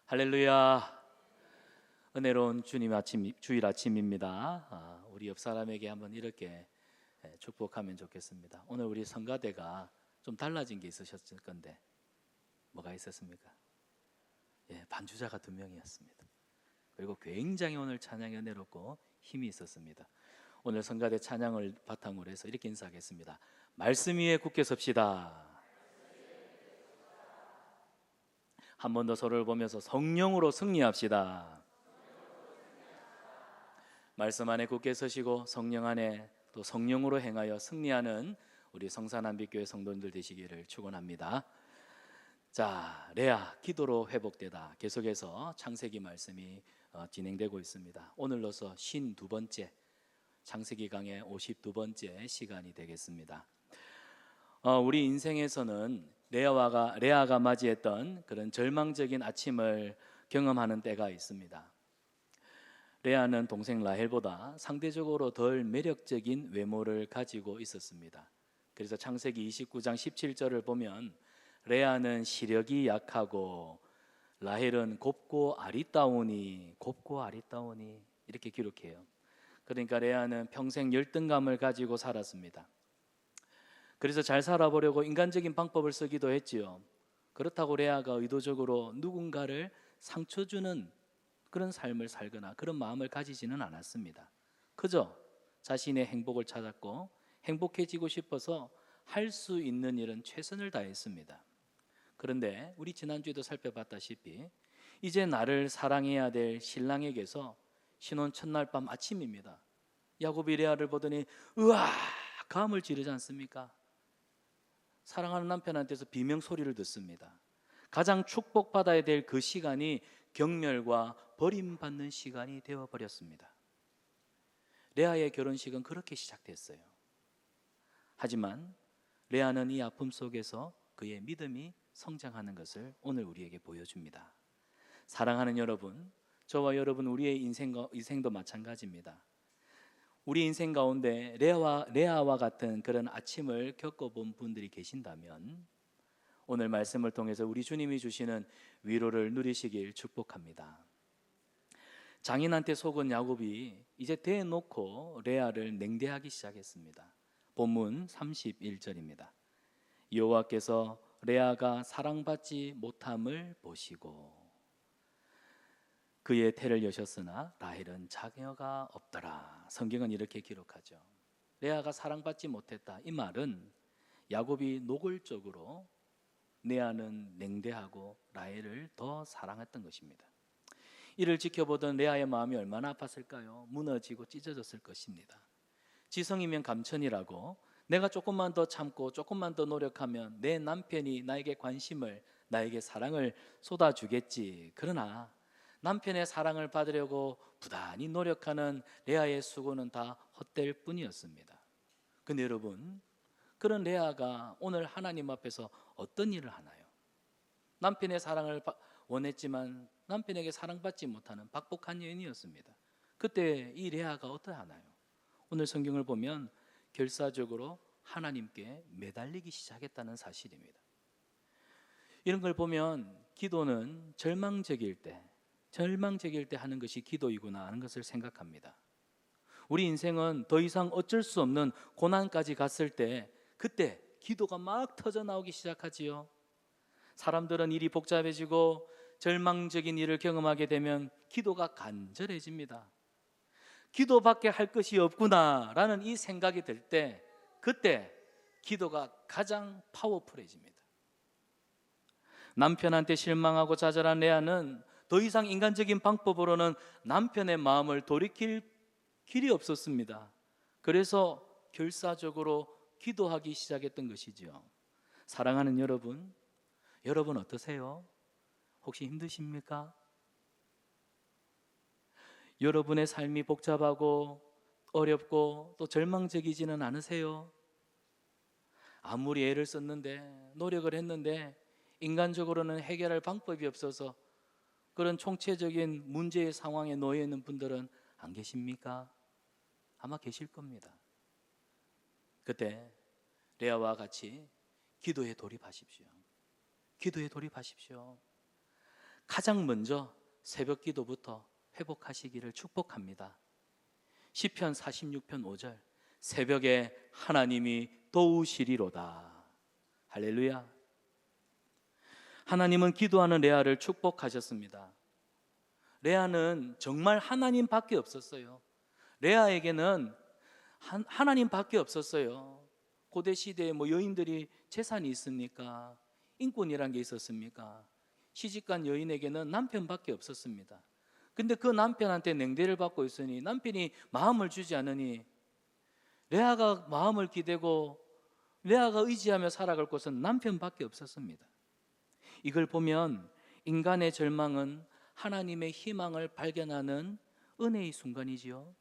할렐루야. 은혜로운 주님 아침, 주일 아침입니다. 우리 옆 사람에게 한번 이렇게 축복하면 좋겠습니다. 오늘 우리 성가대가 좀 달라진 게 있으셨을 건데 뭐가 있었습니까? 반주자가 2명이었습니다. 그리고 굉장히 오늘 찬양이 은혜롭고 힘이 있었습니다. 오늘 성가대 찬양을 바탕으로 해서 이렇게 인사하겠습니다. 말씀 위에 굳게 섭시다. 한 번 더 서로를 보면서 성령으로 승리합시다. 말씀 안에 굳게 서시고 성령 안에 또 성령으로 행하여 승리하는 우리 성산한빛교회 성도님들 되시기를 축원합니다. 자, 레아 기도로 회복되다 계속해서 창세기 말씀이 진행되고 있습니다. 오늘로서 52번째 창세기 강의 52번째 시간이 되겠습니다. 우리 인생에서는 레아가 맞이했던 그런 절망적인 아침을 경험하는 때가 있습니다. 레아는 동생 라헬보다 상대적으로 덜 매력적인 외모를 가지고 있었습니다. 그래서 창세기 29장 17절을 보면 레아는 시력이 약하고 라헬은 곱고 아리따우니 이렇게 기록해요. 그러니까 레아는 평생 열등감을 가지고 살았습니다. 그래서 잘 살아보려고 인간적인 방법을 쓰기도 했지요. 그렇다고 레아가 의도적으로 누군가를 상처 주는 그런 삶을 살거나 그런 마음을 가지지는 않았습니다. 그저 자신의 행복을 찾았고 행복해지고 싶어서 할 수 있는 일은 최선을 다했습니다. 그런데 우리 지난주에도 살펴봤다시피 이제 나를 사랑해야 될 신랑에게서 신혼 첫날 밤 아침입니다. 야곱이 레아를 보더니 으아 감을 지르지 않습니까? 사랑하는 남편한테서 비명 소리를 듣습니다. 가장 축복받아야 될 그 시간이 경멸과 버림받는 시간이 되어버렸습니다. 레아의 결혼식은 그렇게 시작됐어요. 하지만 레아는 이 아픔 속에서 그의 믿음이 성장하는 것을 오늘 우리에게 보여줍니다. 사랑하는 여러분, 저와 여러분 우리의 인생도 마찬가지입니다. 우리 인생 가운데 레아와 같은 그런 아침을 겪어본 분들이 계신다면 오늘 말씀을 통해서 우리 주님이 주시는 위로를 누리시길 축복합니다. 장인한테 속은 야곱이 이제 대놓고 레아를 냉대하기 시작했습니다. 본문 31절입니다. 여호와께서 레아가 사랑받지 못함을 보시고 그의 태를 여셨으나 라헬은 자녀가 없더라. 성경은 이렇게 기록하죠. 레아가 사랑받지 못했다. 이 말은 야곱이 노골적으로 레아는 냉대하고 라헬을 더 사랑했던 것입니다. 이를 지켜보던 레아의 마음이 얼마나 아팠을까요? 무너지고 찢어졌을 것입니다. 지성이면 감천이라고 내가 조금만 더 참고 조금만 더 노력하면 내 남편이 나에게 관심을 나에게 사랑을 쏟아주겠지. 그러나 남편의 사랑을 받으려고 부단히 노력하는 레아의 수고는 다 헛될 뿐이었습니다. 근데 여러분, 그런 레아가 오늘 하나님 앞에서 어떤 일을 하나요? 남편의 사랑을 원했지만 남편에게 사랑받지 못하는 박복한 여인이었습니다. 그때 이 레아가 어떠하나요? 오늘 성경을 보면 결사적으로 하나님께 매달리기 시작했다는 사실입니다. 이런 걸 보면 기도는 절망적일 때 하는 것이 기도이구나 하는 것을 생각합니다. 우리 인생은 더 이상 어쩔 수 없는 고난까지 갔을 때 그때 기도가 막 터져 나오기 시작하지요. 사람들은 일이 복잡해지고 절망적인 일을 경험하게 되면 기도가 간절해집니다. 기도밖에 할 것이 없구나라는 이 생각이 들 때 그때 기도가 가장 파워풀해집니다. 남편한테 실망하고 좌절한 레아는 더 이상 인간적인 방법으로는 남편의 마음을 돌이킬 길이 없었습니다. 그래서 결사적으로 기도하기 시작했던 것이죠. 사랑하는 여러분 어떠세요? 혹시 힘드십니까? 여러분의 삶이 복잡하고 어렵고 또 절망적이지는 않으세요? 아무리 애를 썼는데 노력을 했는데 인간적으로는 해결할 방법이 없어서 그런 총체적인 문제의 상황에 놓여 있는 분들은 안 계십니까? 아마 계실 겁니다. 그때 레아와 같이 기도에 돌입하십시오. 가장 먼저 새벽 기도부터 회복하시기를 축복합니다. 시편 46편 5절, 새벽에 하나님이 도우시리로다. 할렐루야. 하나님은 기도하는 레아를 축복하셨습니다. 레아는 정말 하나님밖에 없었어요. 레아에게는 하나님밖에 없었어요. 고대 시대에 여인들이 재산이 있습니까? 인권이란 게 있었습니까? 시집간 여인에게는 남편밖에 없었습니다. 근데 그 남편한테 냉대를 받고 있으니 남편이 마음을 주지 않으니 레아가 마음을 기대고 레아가 의지하며 살아갈 곳은 남편밖에 없었습니다. 이걸 보면 인간의 절망은 하나님의 희망을 발견하는 은혜의 순간이지요.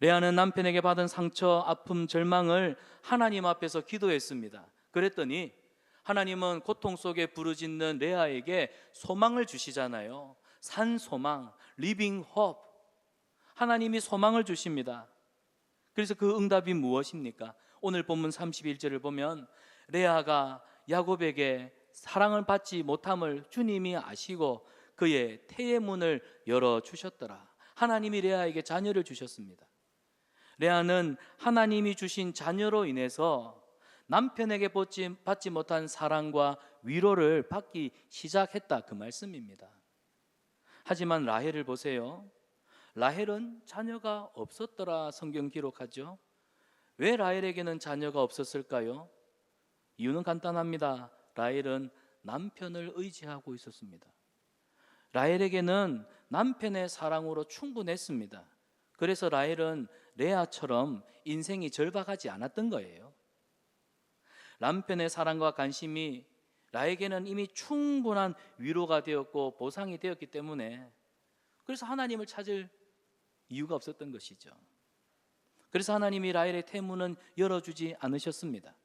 레아는 남편에게 받은 상처, 아픔, 절망을 하나님 앞에서 기도했습니다. 그랬더니 하나님은 고통 속에 부르짖는 레아에게 소망을 주시잖아요. 산 소망, 리빙 홉. 하나님이 소망을 주십니다. 그래서 그 응답이 무엇입니까? 오늘 본문 31절을 보면 레아가 야곱에게 사랑을 받지 못함을 주님이 아시고 그의 태의 문을 열어주셨더라. 하나님이 레아에게 자녀를 주셨습니다. 레아는 하나님이 주신 자녀로 인해서 남편에게 받지 못한 사랑과 위로를 받기 시작했다, 그 말씀입니다. 하지만 라헬을 보세요. 라헬은 자녀가 없었더라 성경 기록하죠. 왜 라헬에게는 자녀가 없었을까요? 이유는 간단합니다. 라헬은 남편을 의지하고 있었습니다. 라헬에게는 남편의 사랑으로 충분했습니다. 그래서 라헬은 레아처럼 인생이 절박하지 않았던 거예요. 남편의 사랑과 관심이 라헬에게는 이미 충분한 위로가 되었고 보상이 되었기 때문에 그래서 하나님을 찾을 이유가 없었던 것이죠. 그래서 하나님이 라헬의 태문은 열어주지 않으셨습니다.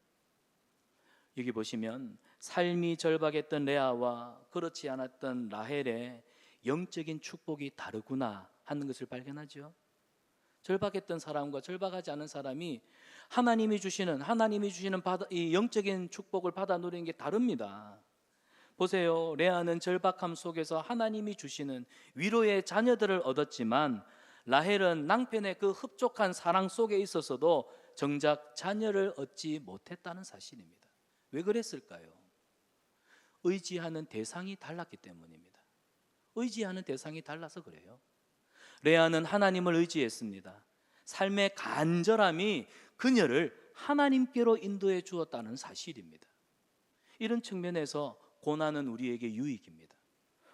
여기 보시면 삶이 절박했던 레아와 그렇지 않았던 라헬의 영적인 축복이 다르구나 하는 것을 발견하죠. 절박했던 사람과 절박하지 않은 사람이 하나님이 주시는 이 영적인 축복을 받아 누리는 게 다릅니다. 보세요. 레아는 절박함 속에서 하나님이 주시는 위로의 자녀들을 얻었지만 라헬은 남편의 그 흡족한 사랑 속에 있어서도 정작 자녀를 얻지 못했다는 사실입니다. 왜 그랬을까요? 의지하는 대상이 달랐기 때문입니다. 의지하는 대상이 달라서 그래요. 레아는 하나님을 의지했습니다. 삶의 간절함이 그녀를 하나님께로 인도해 주었다는 사실입니다. 이런 측면에서 고난은 우리에게 유익입니다.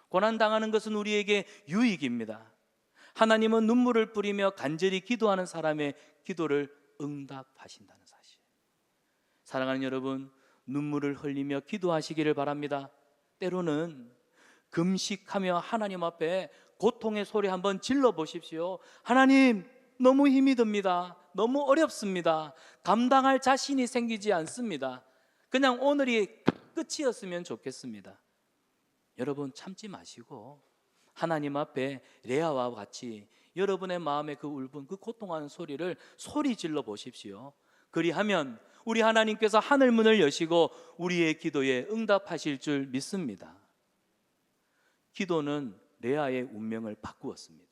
고난당하는 것은 우리에게 유익입니다. 하나님은 눈물을 뿌리며 간절히 기도하는 사람의 기도를 응답하신다는 사실. 사랑하는 여러분, 눈물을 흘리며 기도하시기를 바랍니다. 때로는 금식하며 하나님 앞에 고통의 소리 한번 질러 보십시오. 하나님, 너무 힘이 듭니다. 너무 어렵습니다. 감당할 자신이 생기지 않습니다. 그냥 오늘이 끝이었으면 좋겠습니다. 여러분 참지 마시고 하나님 앞에 레아와 같이 여러분의 마음의 그 울분, 그 고통하는 소리를 소리 질러 보십시오. 그리하면 우리 하나님께서 하늘 문을 여시고 우리의 기도에 응답하실 줄 믿습니다. 기도는 레아의 운명을 바꾸었습니다.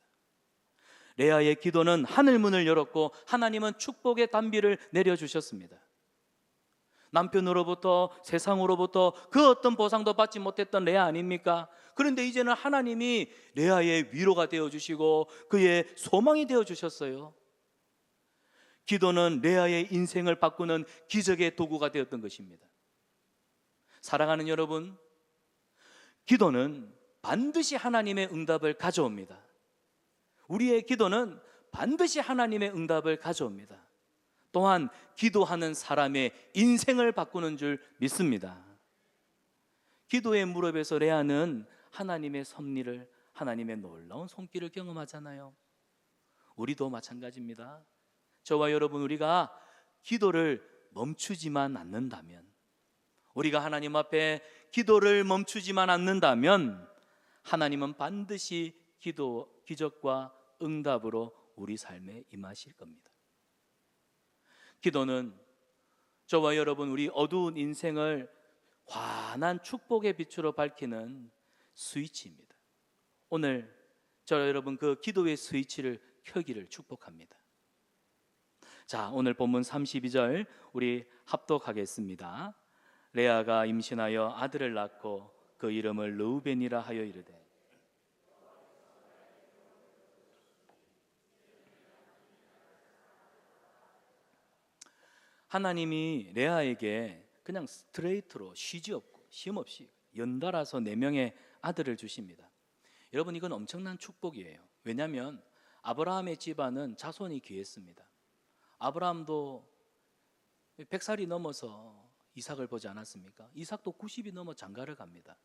레아의 기도는 하늘 문을 열었고 하나님은 축복의 단비를 내려주셨습니다. 남편으로부터 세상으로부터 그 어떤 보상도 받지 못했던 레아 아닙니까? 그런데 이제는 하나님이 레아의 위로가 되어주시고 그의 소망이 되어주셨어요. 기도는 레아의 인생을 바꾸는 기적의 도구가 되었던 것입니다. 사랑하는 여러분, 기도는 반드시 하나님의 응답을 가져옵니다. 우리의 기도는 반드시 하나님의 응답을 가져옵니다. 또한 기도하는 사람의 인생을 바꾸는 줄 믿습니다. 기도의 무릎에서 레아는 하나님의 섭리를, 하나님의 놀라운 손길을 경험하잖아요. 우리도 마찬가지입니다. 저와 여러분, 우리가 기도를 멈추지만 않는다면, 우리가 하나님 앞에 기도를 멈추지만 않는다면 하나님은 반드시 기적과 응답으로 우리 삶에 임하실 겁니다. 기도는 저와 여러분, 우리 어두운 인생을 환한 축복의 빛으로 밝히는 스위치입니다. 오늘 저와 여러분 그 기도의 스위치를 켜기를 축복합니다. 자, 오늘 본문 32절 우리 합독하겠습니다. 레아가 임신하여 아들을 낳고 그 이름을 르우벤이라 하여 이르되. 하나님이 레아에게 그냥 스트레이트로 쉬지 없고 쉼 없이 연달아서 4명의 아들을 주십니다. 여러분, 이건 엄청난 축복이에요. 왜냐하면 아브라함의 집안은 자손이 귀했습니다. 아브라함도 100살이 넘어서 이삭을 보지 않았습니까? 이삭도 90이 넘어 장가를 갑니다.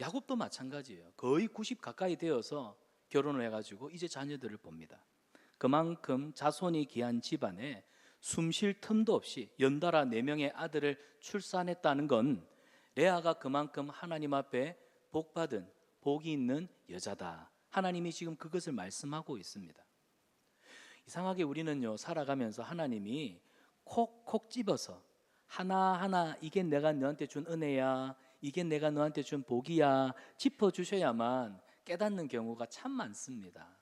야곱도 마찬가지예요. 거의 90 가까이 되어서 결혼을 해가지고 이제 자녀들을 봅니다. 그만큼 자손이 귀한 집안에 숨쉴 틈도 없이 연달아 4명의 아들을 출산했다는 건 레아가 그만큼 하나님 앞에 복받은, 복이 있는 여자다. 하나님이 지금 그것을 말씀하고 있습니다. 이상하게 우리는요, 살아가면서 하나님이 콕콕 집어서 하나하나 이게 내가 너한테 준 은혜야, 이게 내가 너한테 준 복이야 짚어주셔야만 깨닫는 경우가 참 많습니다.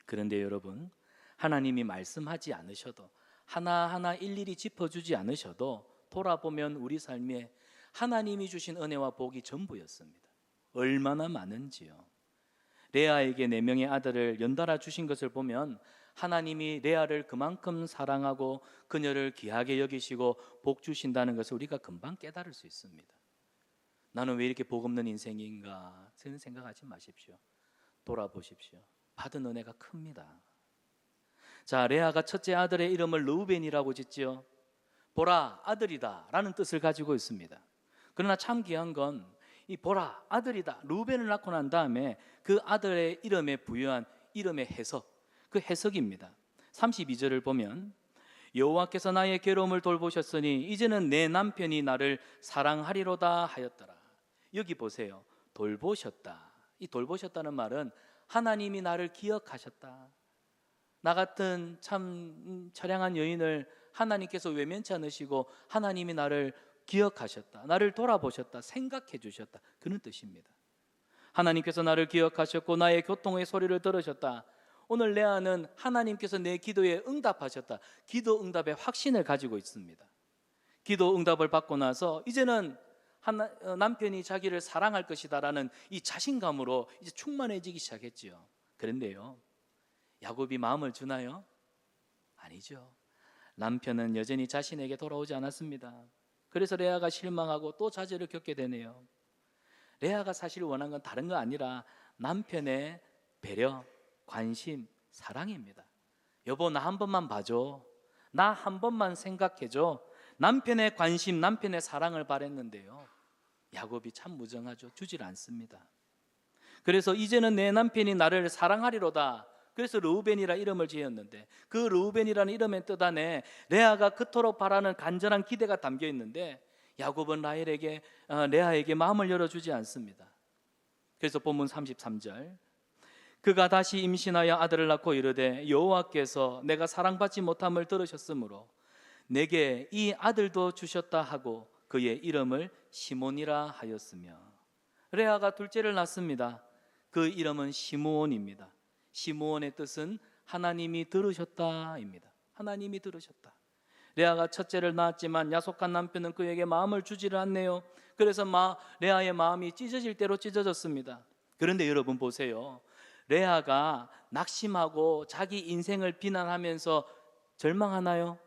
그런데 여러분, 하나님이 말씀하지 않으셔도, 하나하나 일일이 짚어주지 않으셔도 돌아보면 우리 삶에 하나님이 주신 은혜와 복이 전부였습니다. 얼마나 많은지요. 레아에게 4명의 아들을 연달아 주신 것을 보면 하나님이 레아를 그만큼 사랑하고 그녀를 귀하게 여기시고 복 주신다는 것을 우리가 금방 깨달을 수 있습니다. 나는 왜 이렇게 복 없는 인생인가? 저는 생각하지 마십시오. 돌아보십시오. 받은 은혜가 큽니다. 자, 레아가 첫째 아들의 이름을 르우벤이라고 짓지요. 보라, 아들이다 라는 뜻을 가지고 있습니다. 그러나 참 귀한 건 이 보라, 아들이다, 르우벤을 낳고 난 다음에 그 아들의 이름에 부여한 이름의 해석, 그 해석입니다. 32절을 보면 여호와께서 나의 괴로움을 돌보셨으니 이제는 내 남편이 나를 사랑하리로다 하였더라. 여기 보세요. 돌보셨다. 이 돌보셨다는 말은 하나님이 나를 기억하셨다. 나 같은 참 처량한 여인을 하나님께서 외면치 않으시고 하나님이 나를 기억하셨다. 나를 돌아보셨다. 생각해 주셨다. 그런 뜻입니다. 하나님께서 나를 기억하셨고 나의 고통의 소리를 들으셨다. 오늘 레아는 하나님께서 내 기도에 응답하셨다. 기도 응답의 확신을 가지고 있습니다. 기도 응답을 받고 나서 이제는 남편이 자기를 사랑할 것이다라는 이 자신감으로 이제 충만해지기 시작했지요. 그런데요, 야곱이 마음을 주나요? 아니죠. 남편은 여전히 자신에게 돌아오지 않았습니다. 그래서 레아가 실망하고 또 좌절을 겪게 되네요. 레아가 사실 원한 건 다른 거 아니라 남편의 배려, 관심, 사랑입니다. 여보, 나 한 번만 봐줘. 나 한 번만 생각해줘. 남편의 관심, 남편의 사랑을 바랬는데요, 야곱이 참 무정하죠. 주질 않습니다. 그래서 이제는 내 남편이 나를 사랑하리로다. 그래서 르우벤이라 이름을 지었는데 그 르우벤이라는 이름의 뜻 안에 레아가 그토록 바라는 간절한 기대가 담겨 있는데 야곱은 레아에게 마음을 열어주지 않습니다. 그래서 본문 33절, 그가 다시 임신하여 아들을 낳고 이르되 여호와께서 내가 사랑받지 못함을 들으셨으므로 내게 이 아들도 주셨다 하고 그의 이름을 시몬이라 하였으며. 레아가 둘째를 낳습니다. 그 이름은 시므온입니다. 시므온의 뜻은 하나님이 들으셨다입니다. 하나님이 들으셨다. 레아가 첫째를 낳았지만 야속한 남편은 그에게 마음을 주지를 않네요. 그래서 레아의 마음이 찢어질 대로 찢어졌습니다. 그런데 여러분 보세요. 레아가 낙심하고 자기 인생을 비난하면서 절망하나요?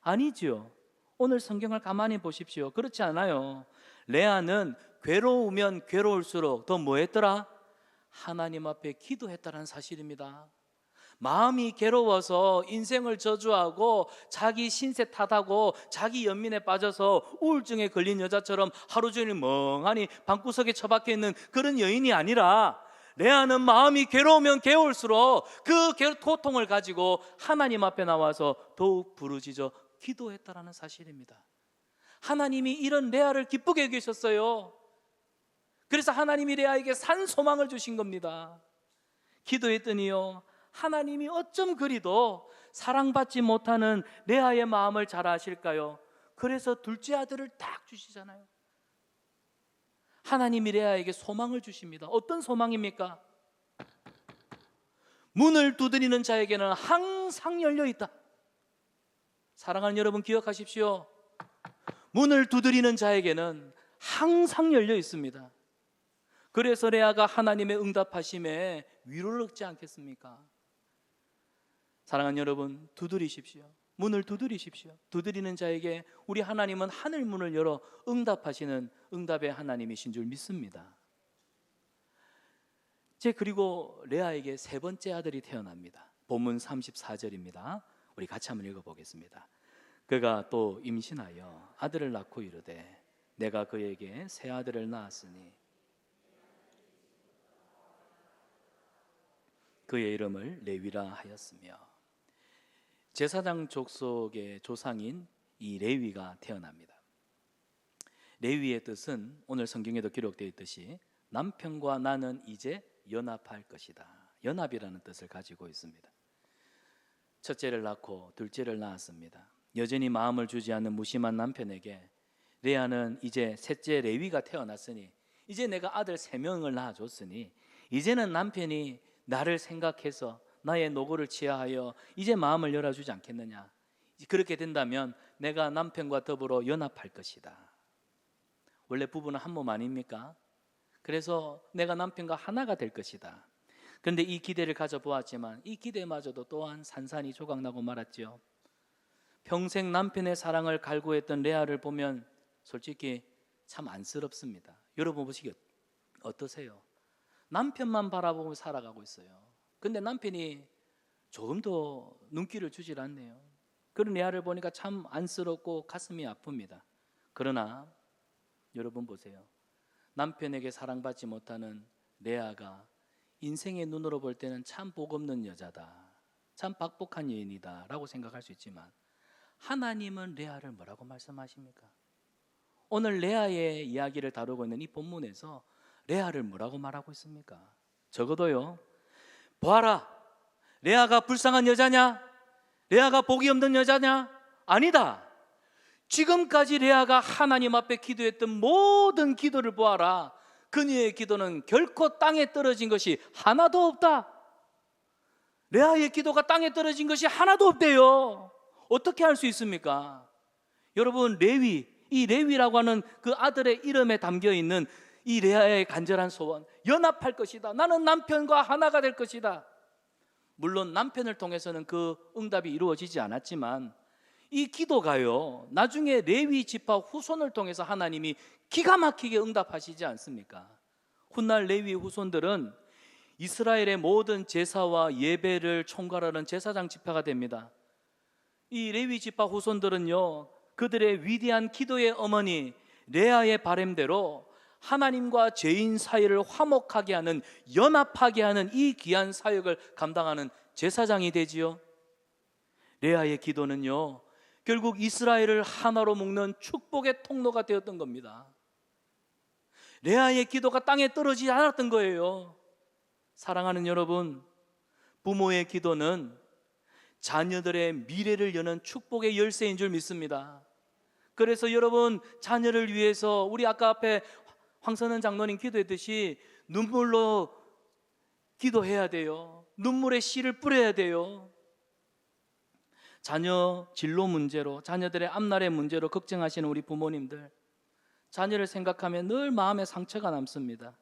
아니죠. 오늘 성경을 가만히 보십시오. 그렇지 않아요. 레아는 괴로우면 괴로울수록 더 뭐 했더라? 하나님 앞에 기도했다는 사실입니다. 마음이 괴로워서 인생을 저주하고 자기 신세 탓하고 자기 연민에 빠져서 우울증에 걸린 여자처럼 하루 종일 멍하니 방구석에 처박혀 있는 그런 여인이 아니라 레아는 마음이 괴로우면 괴로울수록 그 고통을 가지고 하나님 앞에 나와서 더욱 부르짖어 기도했다라는 사실입니다. 하나님이 이런 레아를 기쁘게 여기셨어요. 그래서 하나님이 레아에게 산 소망을 주신 겁니다. 기도했더니요, 하나님이 어쩜 그리도 사랑받지 못하는 레아의 마음을 잘 아실까요? 그래서 둘째 아들을 딱 주시잖아요. 하나님이 레아에게 소망을 주십니다. 어떤 소망입니까? 문을 두드리는 자에게는 항상 열려 있다. 사랑하는 여러분, 기억하십시오. 문을 두드리는 자에게는 항상 열려 있습니다. 그래서 레아가 하나님의 응답하심에 위로를 얻지 않겠습니까? 사랑하는 여러분, 두드리십시오. 문을 두드리십시오. 두드리는 자에게 우리 하나님은 하늘 문을 열어 응답하시는 응답의 하나님이신 줄 믿습니다. 그리고 레아에게 세 번째 아들이 태어납니다. 본문 34절입니다. 우리 같이 한번 읽어보겠습니다. 그가 또 임신하여 아들을 낳고 이르되 내가 그에게 새 아들을 낳았으니 그의 이름을 레위라 하였으며, 제사장 족속의 조상인 이 레위가 태어납니다. 레위의 뜻은 오늘 성경에도 기록되어 있듯이 남편과 나는 이제 연합할 것이다, 연합이라는 뜻을 가지고 있습니다. 첫째를 낳고 둘째를 낳았습니다. 여전히 마음을 주지 않는 무심한 남편에게 레아는 이제 셋째 레위가 태어났으니, 이제 내가 아들 3명을 낳아줬으니 이제는 남편이 나를 생각해서 나의 노고를 치하하여 이제 마음을 열어주지 않겠느냐, 그렇게 된다면 내가 남편과 더불어 연합할 것이다. 원래 부부는 한 몸 아닙니까? 그래서 내가 남편과 하나가 될 것이다. 그런데 이 기대를 가져보았지만 이 기대마저도 또한 산산이 조각나고 말았죠. 평생 남편의 사랑을 갈구했던 레아를 보면 솔직히 참 안쓰럽습니다. 여러분 보시기 어떠세요? 남편만 바라보고 살아가고 있어요. 근데 남편이 조금도 눈길을 주질 않네요. 그런 레아를 보니까 참 안쓰럽고 가슴이 아픕니다. 그러나 여러분 보세요. 남편에게 사랑받지 못하는 레아가 인생의 눈으로 볼 때는 참 복없는 여자다, 참 박복한 여인이다 라고 생각할 수 있지만, 하나님은 레아를 뭐라고 말씀하십니까? 오늘 레아의 이야기를 다루고 있는 이 본문에서 레아를 뭐라고 말하고 있습니까? 적어도요, 보아라, 레아가 불쌍한 여자냐? 레아가 복이 없는 여자냐? 아니다. 지금까지 레아가 하나님 앞에 기도했던 모든 기도를 보아라. 그녀의 기도는 결코 땅에 떨어진 것이 하나도 없다. 레아의 기도가 땅에 떨어진 것이 하나도 없대요. 어떻게 할 수 있습니까? 여러분, 이 레위라고 하는 그 아들의 이름에 담겨있는 이 레아의 간절한 소원, 연합할 것이다. 나는 남편과 하나가 될 것이다. 물론 남편을 통해서는 그 응답이 이루어지지 않았지만 이 기도가요, 나중에 레위 지파 후손을 통해서 하나님이 기가 막히게 응답하시지 않습니까? 훗날 레위 후손들은 이스라엘의 모든 제사와 예배를 총괄하는 제사장 지파가 됩니다. 이 레위 지파 후손들은요, 그들의 위대한 기도의 어머니 레아의 바램대로 하나님과 죄인 사이를 화목하게 하는, 연합하게 하는 이 귀한 사역을 감당하는 제사장이 되지요. 레아의 기도는요, 결국 이스라엘을 하나로 묶는 축복의 통로가 되었던 겁니다. 레아의 기도가 땅에 떨어지지 않았던 거예요. 사랑하는 여러분, 부모의 기도는 자녀들의 미래를 여는 축복의 열쇠인 줄 믿습니다. 그래서 여러분, 자녀를 위해서 우리 아까 앞에 황선은 장로님 기도했듯이 눈물로 기도해야 돼요. 눈물의 씨를 뿌려야 돼요. 자녀 진로 문제로, 자녀들의 앞날의 문제로 걱정하시는 우리 부모님들, 자녀를 생각하면 늘 마음에 상처가 남습니다.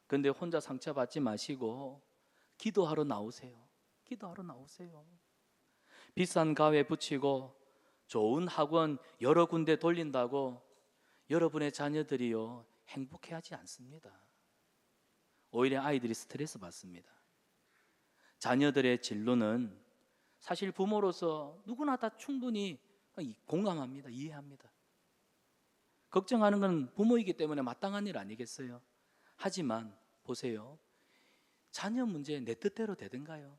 그런데 혼자 상처받지 마시고 기도하러 나오세요. 기도하러 나오세요. 비싼 가회 붙이고 좋은 학원 여러 군데 돌린다고 여러분의 자녀들이요, 행복해하지 않습니다. 오히려 아이들이 스트레스 받습니다. 자녀들의 진로는 사실 부모로서 누구나 다 충분히 공감합니다. 이해합니다. 걱정하는 건 부모이기 때문에 마땅한 일 아니겠어요? 하지만 보세요, 자녀 문제 내 뜻대로 되든가요?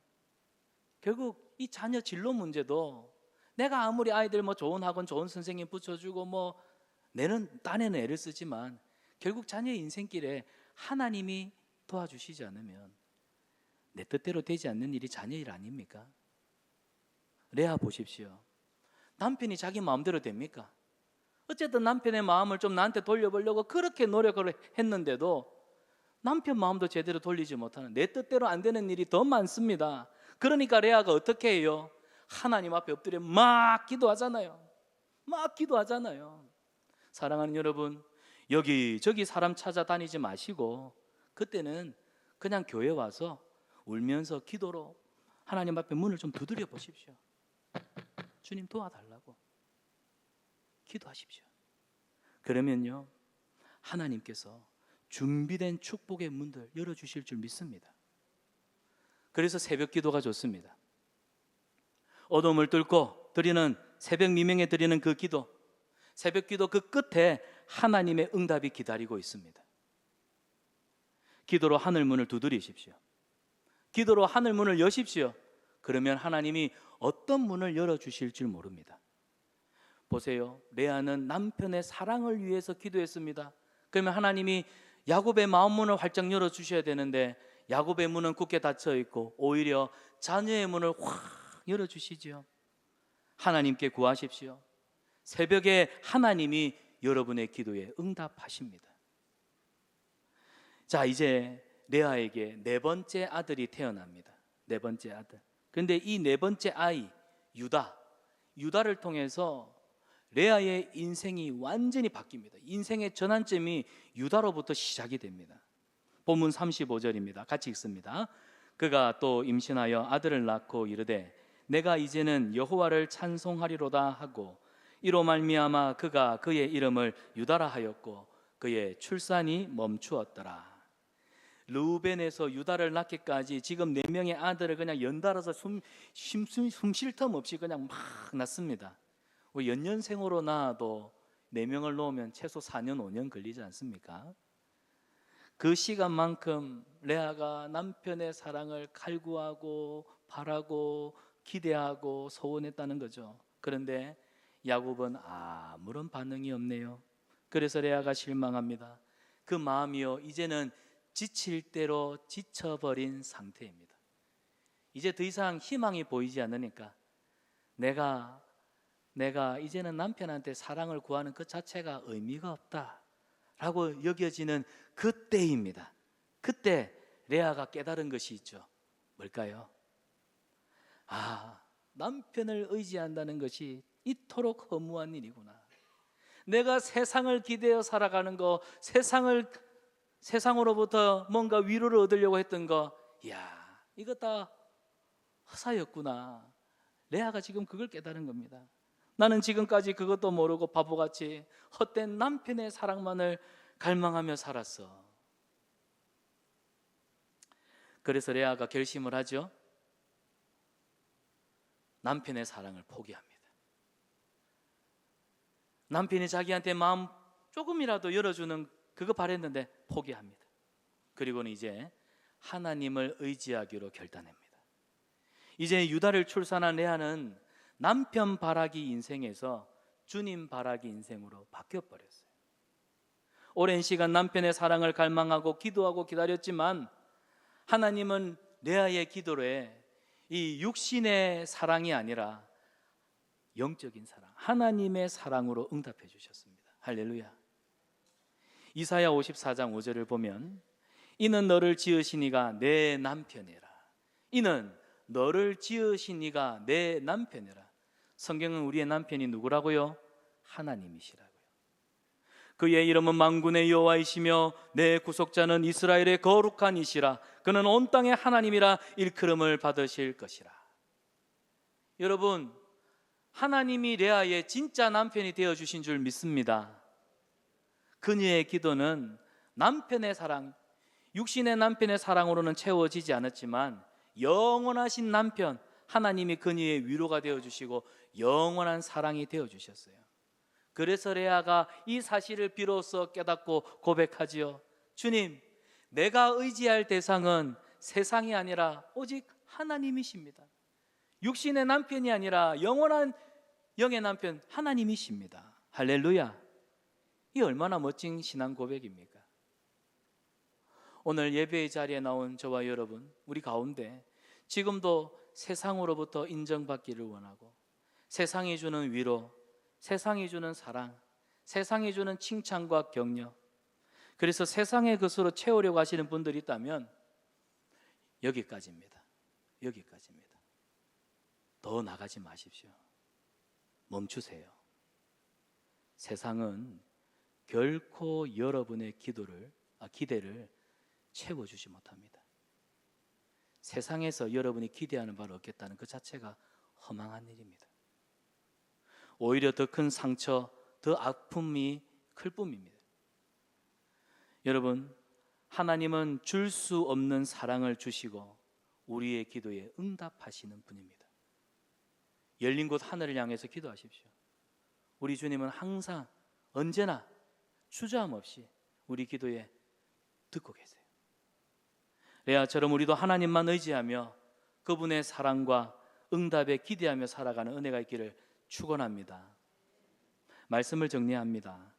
결국 이 자녀 진로 문제도 내가 아무리 아이들 좋은 학원, 좋은 선생님 붙여주고 딴에는 애를 쓰지만 결국 자녀의 인생길에 하나님이 도와주시지 않으면 내 뜻대로 되지 않는 일이 자녀 일 아닙니까? 레아 보십시오. 남편이 자기 마음대로 됩니까? 어쨌든 남편의 마음을 좀 나한테 돌려보려고 그렇게 노력을 했는데도 남편 마음도 제대로 돌리지 못하는, 내 뜻대로 안 되는 일이 더 많습니다. 그러니까 레아가 어떻게 해요? 하나님 앞에 엎드려 막 기도하잖아요. 막 기도하잖아요. 사랑하는 여러분, 여기저기 사람 찾아다니지 마시고 그때는 그냥 교회 와서 울면서 기도로 하나님 앞에 문을 좀 두드려 보십시오. 주님 도와달라고 기도하십시오. 그러면요, 하나님께서 준비된 축복의 문들 열어주실 줄 믿습니다. 그래서 새벽 기도가 좋습니다. 어둠을 뚫고 드리는, 새벽 미명에 드리는 그 기도, 새벽 기도 그 끝에 하나님의 응답이 기다리고 있습니다. 기도로 하늘 문을 두드리십시오. 기도로 하늘 문을 여십시오. 그러면 하나님이 어떤 문을 열어주실 줄 모릅니다. 보세요, 레아는 남편의 사랑을 위해서 기도했습니다. 그러면 하나님이 야곱의 마음 문을 활짝 열어주셔야 되는데 야곱의 문은 굳게 닫혀 있고 오히려 자녀의 문을 확 열어주시죠. 하나님께 구하십시오. 새벽에 하나님이 여러분의 기도에 응답하십니다. 자, 이제 레아에게 네 번째 아들이 태어납니다. 네 번째 아들. 그런데 이 네 번째 아이 유다를 통해서 레아의 인생이 완전히 바뀝니다. 인생의 전환점이 유다로부터 시작이 됩니다. 본문 35절입니다. 같이 읽습니다. 그가 또 임신하여 아들을 낳고 이르되 내가 이제는 여호와를 찬송하리로다 하고 이로 말미암아 그가 그의 이름을 유다라 하였고 그의 출산이 멈추었더라. 르우벤에서 유다를 낳기까지 지금 4명의 아들을 그냥 연달아서 숨 쉴 틈 없이 그냥 막 낳습니다. 연년생으로 낳아도 4명을 놓으면 최소 4년 5년 걸리지 않습니까? 그 시간만큼 레아가 남편의 사랑을 갈구하고 바라고 기대하고 소원했다는 거죠. 그런데 야곱은 아무런 반응이 없네요. 그래서 레아가 실망합니다. 그 마음이요, 이제는 지칠 대로 지쳐버린 상태입니다. 이제 더 이상 희망이 보이지 않으니까 내가 이제는 남편한테 사랑을 구하는 그 자체가 의미가 없다라고 여겨지는 그때입니다. 그때 레아가 깨달은 것이 있죠. 뭘까요? 남편을 의지한다는 것이 이토록 허무한 일이구나. 내가 세상을 기대어 살아가는 거, 세상으로부터 뭔가 위로를 얻으려고 했던 거, 이거 다 허사였구나. 레아가 지금 그걸 깨달은 겁니다. 나는 지금까지 그것도 모르고 바보같이 헛된 남편의 사랑만을 갈망하며 살았어. 그래서 레아가 결심을 하죠. 남편의 사랑을 포기합니다. 남편이 자기한테 마음 조금이라도 열어주는 그거 바랬는데 포기합니다. 그리고는 이제 하나님을 의지하기로 결단합니다. 이제 유다를 출산한 레아는 남편 바라기 인생에서 주님 바라기 인생으로 바뀌어버렸어요. 오랜 시간 남편의 사랑을 갈망하고 기도하고 기다렸지만 하나님은 레아의 기도에 이 육신의 사랑이 아니라 영적인 사랑, 하나님의 사랑으로 응답해 주셨습니다. 할렐루야. 이사야 54장 5절을 보면 이는 너를 지으신 이가 내 남편이라. 이는 너를 지으신 이가 내 남편이라. 성경은 우리의 남편이 누구라고요? 하나님이시라고요. 그의 이름은 만군의 여호와이시며 내 구속자는 이스라엘의 거룩한 이시라. 그는 온 땅의 하나님이라 일컬음을 받으실 것이라. 여러분, 하나님이 레아의 진짜 남편이 되어주신 줄 믿습니다. 그녀의 기도는 남편의 사랑, 육신의 남편의 사랑으로는 채워지지 않았지만 영원하신 남편 하나님이 그녀의 위로가 되어주시고 영원한 사랑이 되어주셨어요. 그래서 레아가 이 사실을 비로소 깨닫고 고백하지요. 주님, 내가 의지할 대상은 세상이 아니라 오직 하나님이십니다. 육신의 남편이 아니라 영원한 영의 남편 하나님이십니다. 할렐루야. 이 얼마나 멋진 신앙 고백입니까? 오늘 예배의 자리에 나온 저와 여러분, 우리 가운데 지금도 세상으로부터 인정받기를 원하고 세상이 주는 위로, 세상이 주는 사랑, 세상이 주는 칭찬과 격려, 그래서 세상의 것으로 채우려고 하시는 분들이 있다면 여기까지입니다. 여기까지입니다. 더 나가지 마십시오. 멈추세요. 세상은 결코 여러분의 기대를 채워주지 못합니다. 세상에서 여러분이 기대하는 바를 얻겠다는 그 자체가 허망한 일입니다. 오히려 더 큰 상처, 더 아픔이 클 뿐입니다. 여러분, 하나님은 줄 수 없는 사랑을 주시고 우리의 기도에 응답하시는 분입니다. 열린 곳 하늘을 향해서 기도하십시오. 우리 주님은 항상 언제나 주저함 없이 우리 기도에 듣고 계세요. 레아처럼 우리도 하나님만 의지하며 그분의 사랑과 응답에 기대하며 살아가는 은혜가 있기를 축원합니다. 말씀을 정리합니다.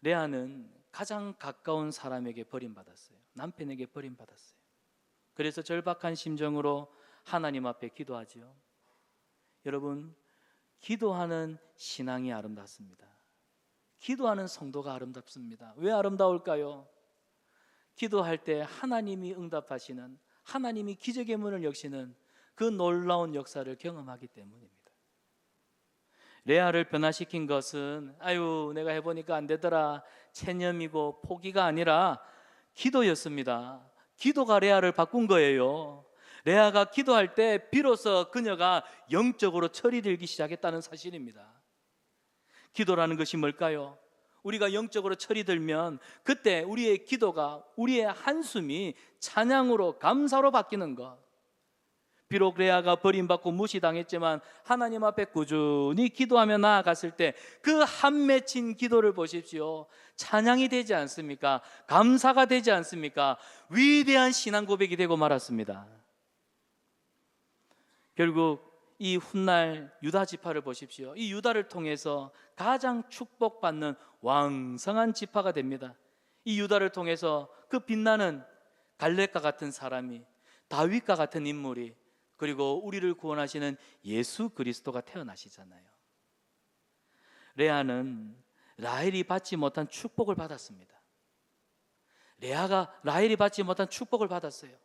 레아는 가장 가까운 사람에게 버림받았어요. 남편에게 버림받았어요. 그래서 절박한 심정으로 하나님 앞에 기도하지요. 여러분, 기도하는 신앙이 아름답습니다. 기도하는 성도가 아름답습니다. 왜 아름다울까요? 기도할 때 하나님이 응답하시는, 하나님이 기적의 문을 여시는 그 놀라운 역사를 경험하기 때문입니다. 레아를 변화시킨 것은 내가 해보니까 안 되더라, 체념이고 포기가 아니라 기도였습니다. 기도가 레아를 바꾼 거예요. 레아가 기도할 때 비로소 그녀가 영적으로 철이 들기 시작했다는 사실입니다. 기도라는 것이 뭘까요? 우리가 영적으로 철이 들면 그때 우리의 기도가, 우리의 한숨이 찬양으로, 감사로 바뀌는 것. 비록 레아가 버림받고 무시당했지만 하나님 앞에 꾸준히 기도하며 나아갔을 때 그 한 맺힌 기도를 보십시오. 찬양이 되지 않습니까? 감사가 되지 않습니까? 위대한 신앙 고백이 되고 말았습니다. 결국 이 훗날 유다 지파를 보십시오. 이 유다를 통해서 가장 축복받는 왕성한 지파가 됩니다. 이 유다를 통해서 그 빛나는 갈렙과 같은 사람이, 다윗과 같은 인물이, 그리고 우리를 구원하시는 예수 그리스도가 태어나시잖아요. 레아는 라헬이 받지 못한 축복을 받았습니다. 레아가 라헬이 받지 못한 축복을 받았어요.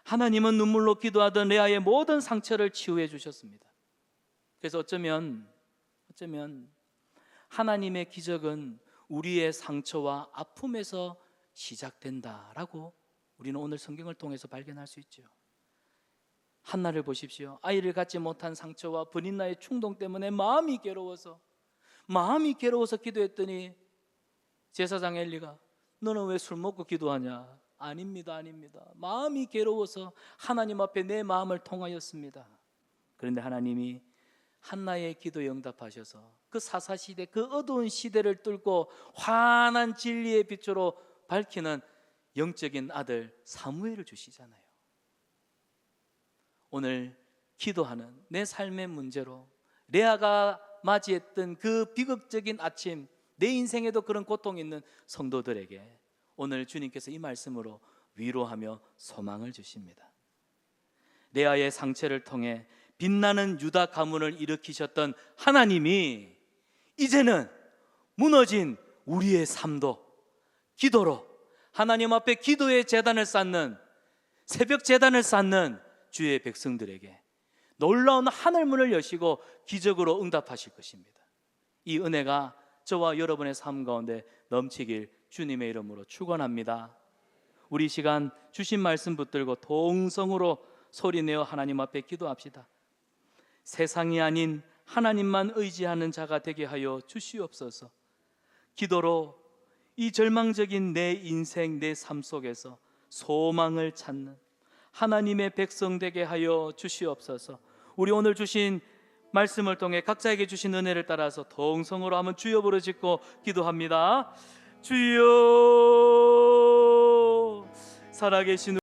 하나님은 눈물로 기도하던 레아의 모든 상처를 치유해 주셨습니다. 그래서 어쩌면 하나님의 기적은 우리의 상처와 아픔에서 시작된다라고 우리는 오늘 성경을 통해서 발견할 수 있죠. 한나를 보십시오. 아이를 갖지 못한 상처와 버린나의 충동 때문에 마음이 괴로워서 기도했더니 제사장 엘리가 너는 왜 술 먹고 기도하냐? 아닙니다. 마음이 괴로워서 하나님 앞에 내 마음을 통하였습니다. 그런데 하나님이 한나의 기도에 응답하셔서 그 사사시대, 그 어두운 시대를 뚫고 환한 진리의 빛으로 밝히는 영적인 아들 사무엘을 주시잖아요. 오늘 기도하는 내 삶의 문제로 레아가 맞이했던 그 비극적인 아침, 내 인생에도 그런 고통이 있는 성도들에게 오늘 주님께서 이 말씀으로 위로하며 소망을 주십니다. 레아의 상처를 통해 빛나는 유다 가문을 일으키셨던 하나님이 이제는 무너진 우리의 삶도 기도로, 하나님 앞에 기도의 제단을 쌓는, 새벽 제단을 쌓는 주의 백성들에게 놀라운 하늘문을 여시고 기적으로 응답하실 것입니다. 이 은혜가 저와 여러분의 삶 가운데 넘치길 주님의 이름으로 축원합니다. 우리 시간 주신 말씀 붙들고 동성으로 소리내어 하나님 앞에 기도합시다. 세상이 아닌 하나님만 의지하는 자가 되게 하여 주시옵소서. 기도로 이 절망적인 내 인생, 내 삶 속에서 소망을 찾는 하나님의 백성 되게 하여 주시옵소서. 우리 오늘 주신 말씀을 통해 각자에게 주신 은혜를 따라서 동성으로 한번 주여 부르짖고 기도합니다. 주여, 살아계신